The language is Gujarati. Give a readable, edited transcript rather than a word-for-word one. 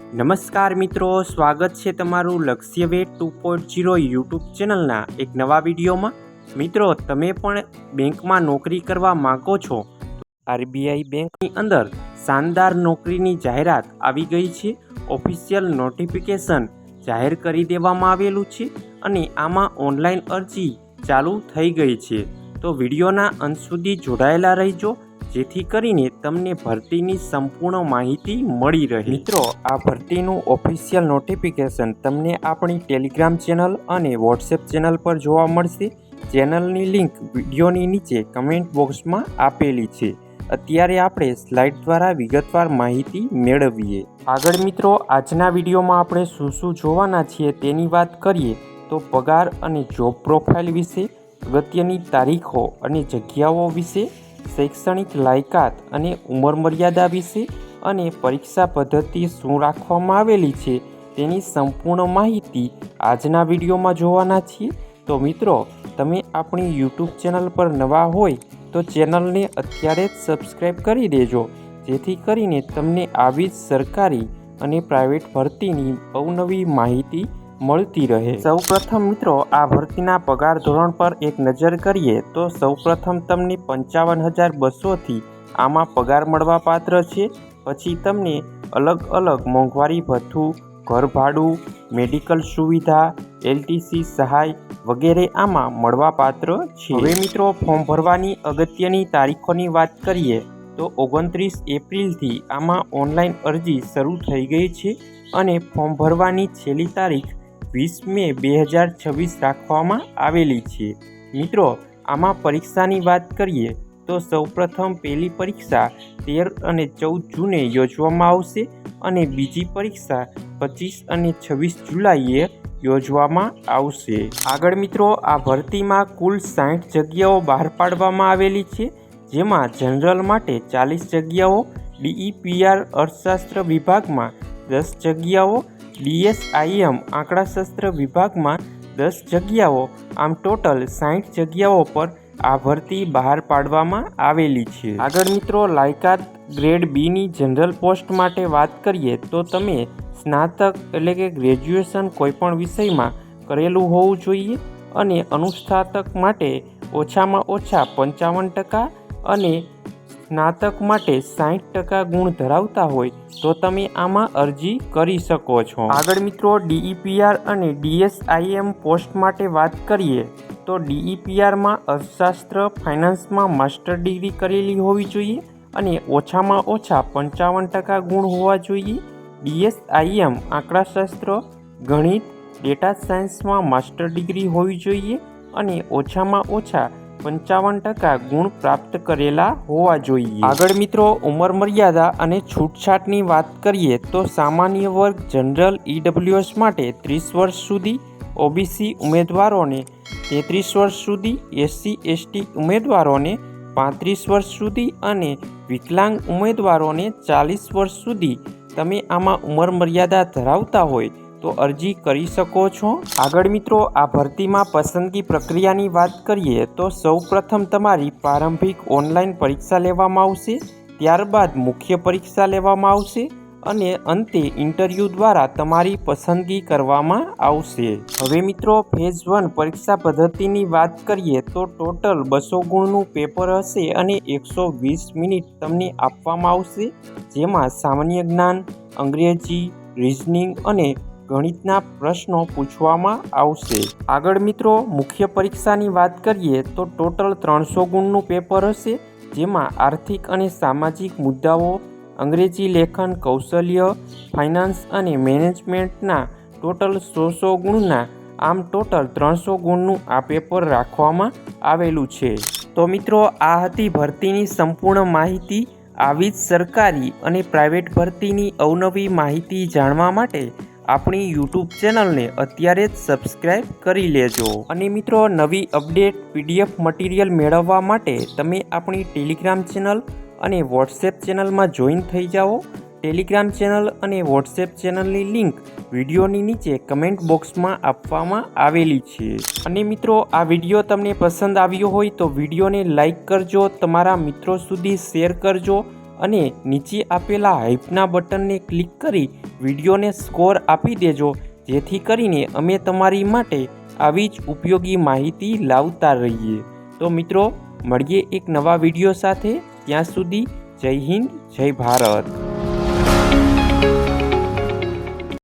નમસ્કાર મિત્રો, સ્વાગત છે તમારું લક્ષ્ય વેટ 2.0 યુટ્યુબ ચેનલના એક નવા વિડીયોમાં। મિત્રો, તમે પણ બેંકમાં નોકરી કરવા માંગો છો તો આરબીઆઈ બેંકની અંદર શાનદાર નોકરીની જાહેરાત આવી ગઈ છે। ઓફિશિયલ નોટિફિકેશન જાહેર કરી દેવામાં આવેલું છે અને આમાં ઓનલાઈન અરજી ચાલુ થઈ ગઈ છે। તો વિડીયોના અંત સુધી જોડાયેલા રહેજો જેથી કરીને તમને ભરતીની સંપૂર્ણ માહિતી મળી રહે। મિત્રો, આ ભરતીનું ઓફિશિયલ નોટિફિકેશન તમને આપણી ટેલિગ્રામ ચેનલ અને વોટ્સએપ ચેનલ પર જોવા મળશે। ચેનલની લિંક વિડીયોની નીચે કમેન્ટ બોક્સમાં આપેલી છે। અત્યારે આપણે સ્લાઇડ દ્વારા વિગતવાર માહિતી મેળવીએ। આગળ મિત્રો, આજના વિડીયોમાં આપણે શું જોવાના છીએ તેની વાત કરીએ તો પગાર અને જોબ પ્રોફાઇલ વિશે, અગત્યની તારીખો અને જગ્યાઓ વિશે, શૈક્ષણિક લાયકાત અને ઉંમર મર્યાદા વિશે અને પરીક્ષા પદ્ધતિ શું રાખવામાં આવેલી છે તેની સંપૂર્ણ માહિતી આજના વિડીયોમાં જોવાના છીએ। તો મિત્રો, તમે આપણી યુટ્યુબ ચેનલ પર નવા હોય તો ચેનલને અત્યારે જ સબસ્ક્રાઈબ કરી દેજો જેથી કરીને તમને આવી જ સરકારી અને પ્રાઇવેટ ભરતીની અવનવી માહિતી મળતી રહે। સૌપ્રથમ મિત્રો, આ ભરતીના પગાર ધોરણ પર એક નજર કરીએ તો સૌપ્રથમ તમને 55,200થી આમાં પગાર મળવા પાત્ર છે। પછી તમને અલગ અલગ મોંઘવારી ભથ્થું, ઘર ભાડું, મેડિકલ સુવિધા, એલટીસી સહાય વગેરે આમાં મળવા પાત્ર છે। હવે મિત્રો, ફોર્મ ભરવાની અગત્યની તારીખોની વાત કરીએ તો 29 એપ્રિલથી આમાં ઓનલાઈન અરજી શરૂ થઈ ગઈ છે અને ફોર્મ ભરવાની છેલ્લી તારીખ 20 મે 2026 રાખવામાં આવેલી છે। મિત્રો, આમાં પરીક્ષાની વાત કરીએ તો સૌપ્રથમ પહેલી પરીક્ષા 13 અને 14 જૂને યોજવામાં આવશે અને બીજી પરીક્ષા 25 અને 26 જુલાઈએ યોજવામાં આવશે। આગળ મિત્રો, આ ભરતીમાં કુલ 60 જગ્યાઓ બહાર પાડવામાં આવેલી છે, જેમાં જનરલ માટે 40 જગ્યાઓ, ડીઈપીઆર અર્થશાસ્ત્ર વિભાગમાં 10 જગ્યાઓ, ડીએસઆઈએમ આંકડાશાસ્ત્ર વિભાગમાં 10 જગ્યાઓ, આમ ટોટલ 60 જગ્યાઓ પર આ ભરતી બહાર પાડવામાં આવેલી છે। આગળ મિત્રો, લાયકાત ગ્રેડ બીની જનરલ પોસ્ટ માટે વાત કરીએ તો તમે સ્નાતક એટલે કે ગ્રેજ્યુએશન કોઈપણ વિષયમાં કરેલું હોવું જોઈએ અને અનુસ્નાતક માટે ઓછામાં ઓછા 55% અને સ્નાતક માટે 60% ગુણ ધરાવતા હોય તો તમે આમાં અરજી કરી શકો છો। આગળ મિત્રો, ડીઈપીઆર અને ડીએસઆઈએમ પોસ્ટ માટે વાત કરીએ તો ડીઈપીઆરમાં અર્થશાસ્ત્ર ફાઇનાન્સમાં માસ્ટર ડિગ્રી કરેલી હોવી જોઈએ અને ઓછામાં ઓછા 55% ગુણ હોવા જોઈએ। ડીએસઆઈએમ આંકડાશાસ્ત્ર, ગણિત, ડેટા સાયન્સમાં માસ્ટર ડિગ્રી હોવી જોઈએ અને ઓછામાં ઓછા 55% ગુણ પ્રાપ્ત કરેલા હોવા જોઈએ। આગળ મિત્રો, ઉંમર મર્યાદા અને છૂટછાટની વાત કરીએ તો સામાન્ય વર્ગ જનરલ ઈડબ્લ્યુએસ માટે 30 વર્ષ સુધી, ઓબીસી ઉમેદવારોને 33 વર્ષ સુધી, એસસી એસટી ઉમેદવારોને 35 વર્ષ સુધી અને વિકલાંગ ઉમેદવારોને 40 વર્ષ સુધી તમે આમાં ઉંમર મર્યાદા ધરાવતા હોય તો અરજી કરી શકો છો। આગળ મિત્રો, આ ભરતીમાં પસંદગી પ્રક્રિયાની વાત કરીએ તો સૌપ્રથમ તમારી પ્રારંભિક ઓનલાઈન પરીક્ષા લેવામાં આવશે, ત્યારબાદ મુખ્ય પરીક્ષા લેવામાં આવશે અને અંતે ઇન્ટરવ્યૂ દ્વારા તમારી પસંદગી કરવામાં આવશે। હવે મિત્રો, ફેઝ 1 પરીક્ષા પદ્ધતિની વાત કરીએ તો ટોટલ 200 ગુણનું પેપર હશે અને 120 મિનિટ તમને આપવામાં આવશે, જેમાં સામાન્ય જ્ઞાન, અંગ્રેજી, રીઝનિંગ અને ગણિતના પ્રશ્નો પૂછવામાં આવશે। આગળ મિત્રો, મુખ્ય પરીક્ષાની વાત કરીએ તો ટોટલ 300 ગુણનું પેપર હશે, જેમાં આર્થિક અને સામાજિક મુદ્દાઓ, અંગ્રેજી લેખન કૌશલ્ય, ફાઇનાન્સ અને મેનેજમેન્ટના ટોટલ 100 ગુણના આમ ટોટલ 300 ગુણનું આ પેપર રાખવામાં આવેલું છે। તો મિત્રો, આ હતી ભરતીની સંપૂર્ણ માહિતી। આવી જ સરકારી અને પ્રાઇવેટ ભરતીની અવનવી માહિતી જાણવા માટે આપણી યુટ્યુબ ચેનલને અત્યારે જ સબસ્ક્રાઈબ કરી લેજો અને મિત્રો, નવી અપડેટ પીડીએફ મટીરિયલ મેળવવા માટે તમે આપણી ટેલિગ્રામ ચેનલ અને વોટ્સએપ ચેનલમાં જોઈન થઈ જાઓ। ટેલિગ્રામ ચેનલ અને વોટ્સએપ ચેનલની લિંક વિડીયોની નીચે કમેન્ટ બોક્સમાં આપવામાં આવેલી છે। અને મિત્રો, આ વિડીયો તમને પસંદ આવ્યો હોય તો વિડીયોને લાઈક કરજો, તમારા મિત્રો સુધી શેર કરજો અને નીચે આપેલા હાઈપના બટનને ક્લિક કરી વિડીયોને સ્કોર આપી દેજો, જેથી કરીને અમે તમારી માટે આવી જ ઉપયોગી માહિતી લાવતા રહીએ। તો મિત્રો મળીએ એક નવા વિડીયો સાથે, ત્યાં સુધી જય હિન્દ, જય ભારત।